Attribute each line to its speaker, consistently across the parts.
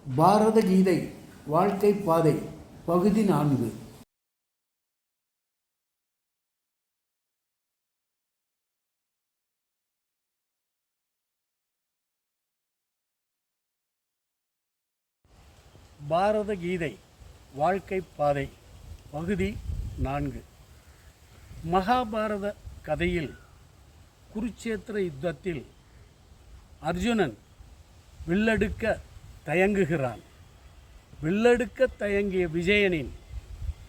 Speaker 1: பாரத கீதை வாழ்க்கை பாதை பகுதி 4. பாரத கீதை வாழ்க்கை பாதை பகுதி 4. மகாபாரத கதையில் குருச்சேத்திர யுத்தத்தில் அர்ஜுனன் வில்லெடுக்க தயங்குகிறான். வில்லெடுக்க தயங்கிய விஜயனின்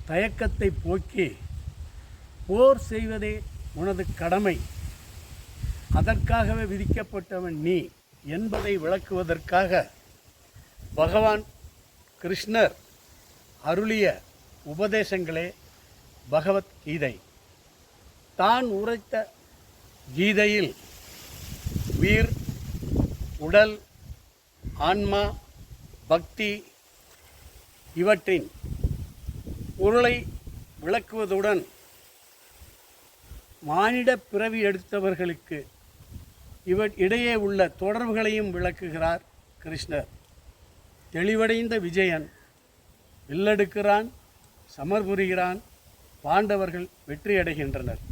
Speaker 1: தயக்கத்தை போக்கி, போர் செய்வதே உனது கடமை, அதற்காகவே விதிக்கப்பட்டவன் நீ என்பதை விளக்குவதற்காக பகவான் கிருஷ்ணர் அருளிய உபதேசங்களே பகவத்கீதை. தான் உரைத்த கீதையில் உயிர், உடல், ஆன்மா, பக்தி இவற்றின் பொருளை விளக்குவதுடன் மானிட பிறவி எடுத்தவர்களுக்கு இடையே உள்ள தொடர்புகளையும் விளக்குகிறார் கிருஷ்ணர். தெளிவடைந்த விஜயன் வில்லெடுக்கிறான், சமர்புரிகிறான், பாண்டவர்கள் வெற்றியடைகின்றனர்.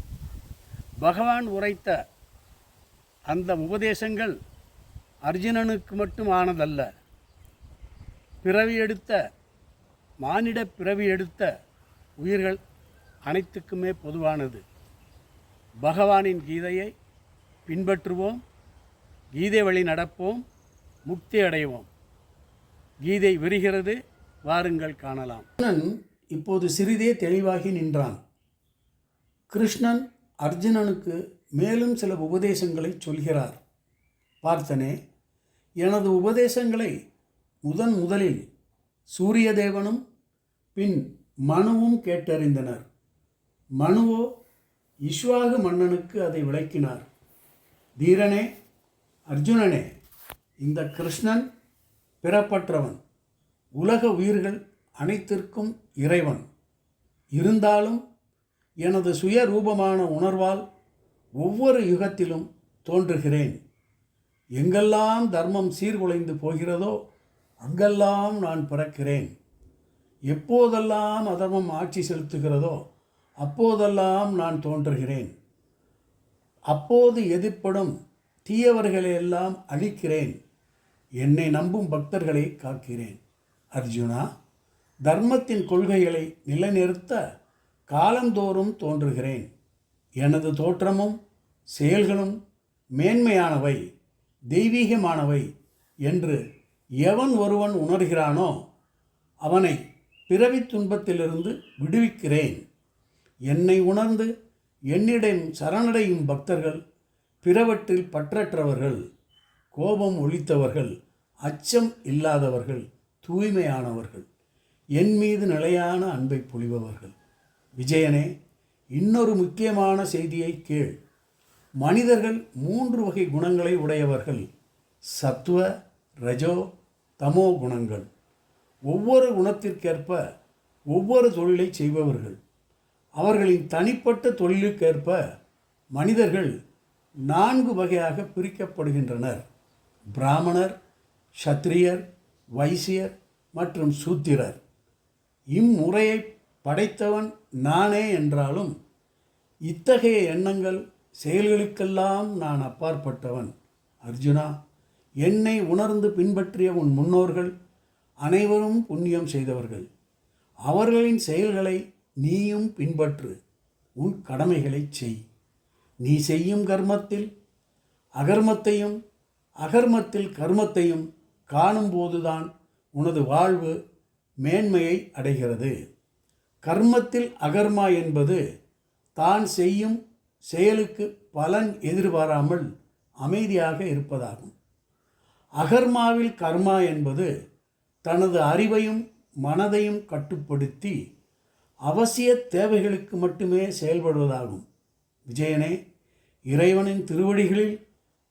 Speaker 1: பகவான் உரைத்த அந்த உபதேசங்கள் அர்ஜுனனுக்கு மட்டும் ஆனதல்ல, பிறவி எடுத்த மானிட பிறவி எடுத்த உயிர்கள் அனைத்துக்குமே பொதுவானது. பகவானின் கீதையை பின்பற்றுவோம், கீதை வழி நடப்போம், முக்தி அடைவோம். கீதை விரிகிறது, வாருங்கள் காணலாம். அர்ஜுனன் இப்போது சிறிதே தெளிவாகி நின்றான். கிருஷ்ணன் அர்ஜுனனுக்கு மேலும் சில உபதேசங்களை சொல்கிறார். பார்த்தனே, எனது உபதேசங்களை முதலில் சூரியதேவனும் பின் மனுவும் கேட்டறிந்தனர். மனுவோ இஷ்வாகு மன்னனுக்கு அதை விளக்கினார். தீரனே, அர்ஜுனனே, இந்த கிருஷ்ணன் பிறப்பற்றவன், உலக உயிர்கள் அனைத்திற்கும் இறைவன். இருந்தாலும் எனது சுயரூபமான உணர்வால் ஒவ்வொரு யுகத்திலும் தோன்றுகிறேன். எங்கெல்லாம் தர்மம் சீர்குலைந்து போகிறதோ அங்கெல்லாம் நான் பிறக்கிறேன். எப்போதெல்லாம் அதர்மம் ஆட்சி செலுத்துகிறதோ அப்போதெல்லாம் நான் தோன்றுகிறேன். அப்போது எதிர்ப்படும் தீயவர்களையெல்லாம் அழிக்கிறேன். என்னை நம்பும் பக்தர்களை காக்கிறேன். அர்ஜுனா, தர்மத்தின் கொள்கைகளை நிலைநிறுத்த காலந்தோறும் தோன்றுகிறேன். எனது தோற்றமும் செயல்களும் மேன்மையானவை, தெய்வீகமானவை என்று எவன் ஒருவன் உணர்கிறானோ அவனை பிறவி துன்பத்திலிருந்து விடுவிக்கிறேன். என்னை உணர்ந்து என்னிடம் சரணடையும் பக்தர்கள் பிறவற்றில் பற்றற்றவர்கள், கோபம் ஒழித்தவர்கள், அச்சம் இல்லாதவர்கள், தூய்மையானவர்கள், என் மீது நிலையான அன்பை பொழிபவர்கள். விஜயனே, இன்னொரு முக்கியமான செய்தியை கேள். மனிதர்கள் 3 வகை குணங்களை உடையவர்கள்: சத்துவ, ரஜோ, தமோ குணங்கள். ஒவ்வொரு குணத்திற்கேற்ப ஒவ்வொரு தொழிலை செய்பவர்கள். அவர்களின் தனிப்பட்ட தொழிலுக்கேற்ப மனிதர்கள் 4 வகையாக பிரிக்கப்படுகின்றனர்: பிராமணர், சத்திரியர், வைசியர் மற்றும் சூத்திரர். இம்முறையை படைத்தவன் நானே என்றாலும் இத்தகைய எண்ணங்கள், செயல்களுக்கெல்லாம் நான் அப்பாற்பட்டவன். அர்ஜுனா, என்னை உணர்ந்து பின்பற்றிய உன் முன்னோர்கள் அனைவரும் புண்ணியம் செய்தவர்கள். அவர்களின் செயல்களை நீயும் பின்பற்று. உன் கடமைகளை செய். நீ செய்யும் கர்மத்தில் அகர்மத்தையும் அகர்மத்தில் கர்மத்தையும் காணும்போதுதான் உனது வாழ்வு மேன்மையை அடைகிறது. கர்மத்தில் அகர்மா என்பது தான் செய்யும் செயலுக்கு பலன் எதிர்பாராமல் அமைதியாக இருப்பதாகும். அகர்மாவில் கர்மா என்பது தனது அறிவையும் மனதையும் கட்டுப்படுத்தி அவசிய தேவைகளுக்கு மட்டுமே செயல்படுவதாகும். விஜயனே, இறைவனின் திருவடிகளில்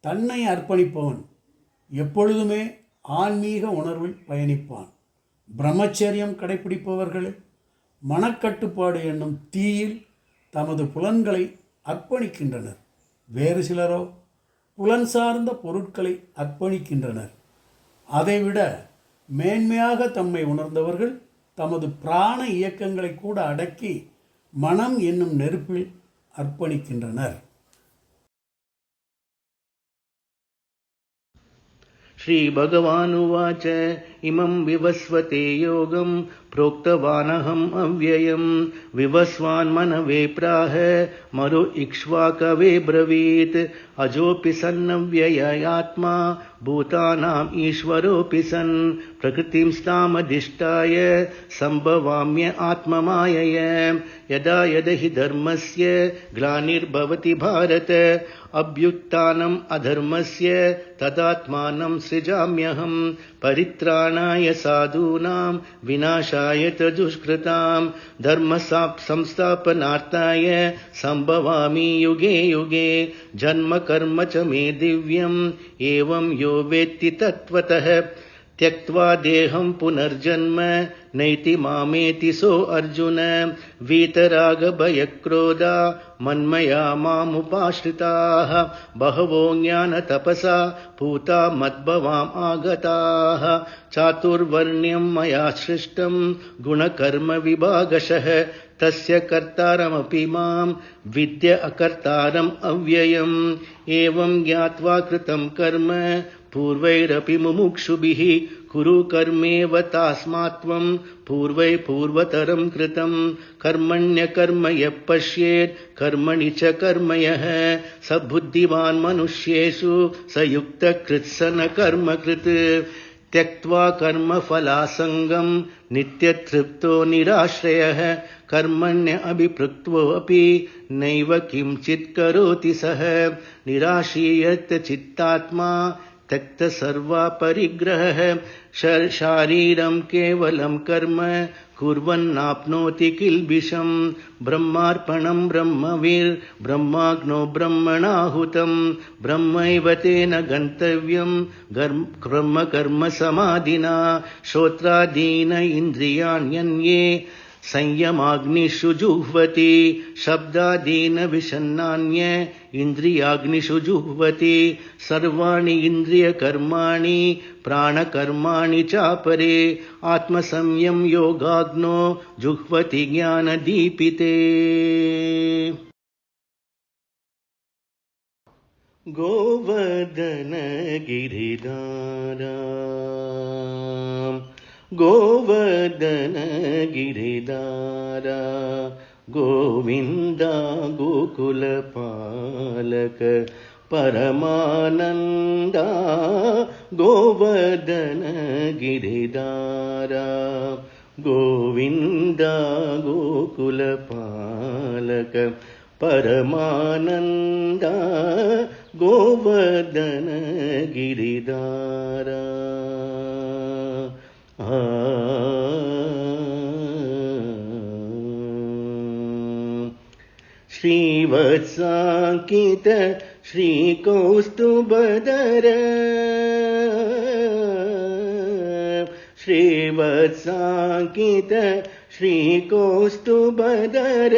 Speaker 1: தன்னை அர்ப்பணிப்பவன் எப்பொழுதுமே ஆன்மீக உணர்வில் பயணிப்பான். பிரம்மச்சரியம் கடைப்பிடிப்பவர்கள் மனக்கட்டுப்பாடு என்னும் தீயில் தமது புலன்களை அர்ப்பணிக்கின்றனர். வேறு சிலரோ புலன் சார்ந்த பொருட்களை அர்ப்பணிக்கின்றனர். அதைவிட மேன்மையாக தம்மை உணர்ந்தவர்கள் தமது பிராண இயக்கங்களை கூட அடக்கி மனம் என்னும் நெருப்பில் அர்ப்பணிக்கின்றனர்.
Speaker 2: श्रीभगवानुवाच इमं विवस्वते योगं प्रोक्तवानहम् अव्ययम् विवस्वान्मनवे प्राह मरो इक्ष्वाकवे ब्रवीत् अजोऽपि सन्नव्ययात्मा भूतानाम् ईश्वरोऽपि सन् प्रकृतिं स्थामधिष्ठाय सम्भवाम्य आत्ममायय यदा यदा हि धर्मस्य ग्लानिर्भवति भारत अभ्युत्थानम् अधर्मस्य तदात्मानं सृजाम्यहम् परित्राणाय साधूनां विनाशाय च दुष्कृतां धर्म संस्थापनार्थाय सम्भवामि युगे युगे जन्म कर्म च मे दिव्यम् एवं यो वेत्ति तत्त्वतः त्यक्त्वा देहं पुनर्जन्म नैति मामेति सो अर्जुन वीतरागभयक्रोधा मन्मया मामुपाश्रिताः बहवो ज्ञानतपसा पूता मद्भवाम् आगताः चातुर्वर्ण्यं मया सृष्टं गुणकर्म विभागशः तस्य कर्तारमपि मां विद्य अकर्तारम् अव्ययम् एवं ज्ञात्वा कृतं कर्म पूर्वैरपि मुमुक्षुभिः कुरु कर्मेव तस्मात् त्वं पूर्वतरं कृतं कर्मण्यकर्म यः पश्येत् कर्मणि च कर्म यः स बुद्धिमान् मनुष्येषु स युक्तः कृत्स न कर्मकृत् त्यक्त्वा कर्मफलासङ्गं नित्यतृप्तो निराश्रयः कर्मण्य अभिपृक्त्वोऽपि नैव किञ्चित् करोति सः निराशीयत चित्तात्मा त्यक्त सर्वा परिग्रहः शारीरं केवलं कर्म कुर्वन्नाप्नोति किल्बिषं ब्रह्मार्पणं ब्रह्मवीर्ब्रह्माग्नो ब्रह्मणाहुतं ब्रह्मैव तेन गन्तव्यं कर्म समाधिना श्रोत्रादीन इन्द्रियाण्यन्ये संयमाग्निषु जुह्वति शब्दादीन विषन्नान्य इन्द्रियाग्निषु जुह्वति सर्वाणि इन्द्रियकर्माणि प्राणकर्माणि चापरे आत्मसंयम योगाग्नो जुह्वति ज्ञानदीपिते गोवर्धन गिरिधारा गोवर्धन गिरिधारा गोविन्दा गोकुलपालक परमानन्दा गोवर्धन गिरिधारा गोविन्दा गोकुलपालक परमानन्दा गोवर्धन गिरिधारा श्रीवत्साङ्कित श्रीकौस्तुभधर श्रीवत्साङ्कित श्रीकौस्तुभधर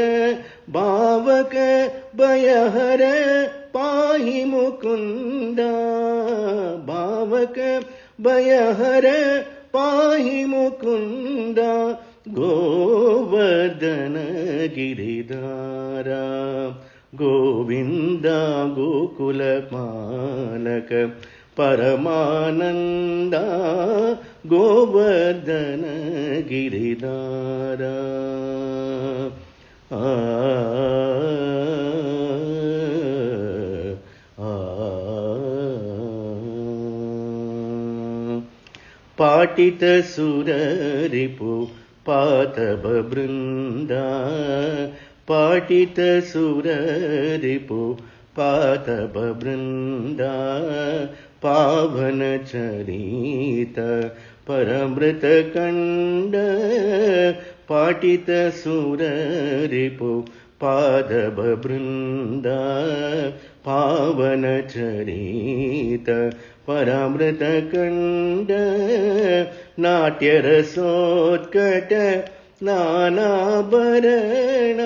Speaker 2: भावक भयहर पाहि मुकुन्द भावक भयहर पाहि मुकुन्द गोवर्धन गिरिधारा गोविन्द गोकुलपालक परमानन्द गोवर्धन गिरिधारा पाटित सुररिपु पातबवृन्दा पाटित सुररिपु पातबवृन्दा पावन चरित परमृतकण्ड पाटित सुररिपु पादबवृन्दा पावन चरित परामृतकण्ड नाट्यरसोत्कट नानाभरण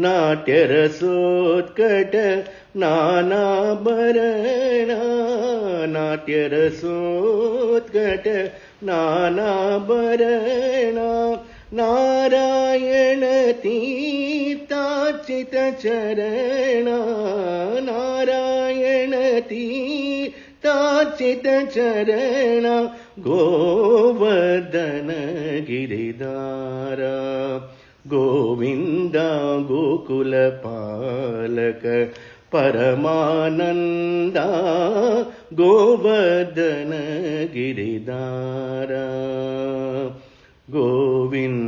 Speaker 2: नाट्यरसोत्कट नानाभरण नाट्यरसोत्कट नानाभरण नारायण तीर्थार्चित चरण नारायण तीर्थार्चित चरण गोवर्धन गिरिधार गोविन्द गोकुल पालक परमानन्द गोवर्धन गिरिधार गोविन्द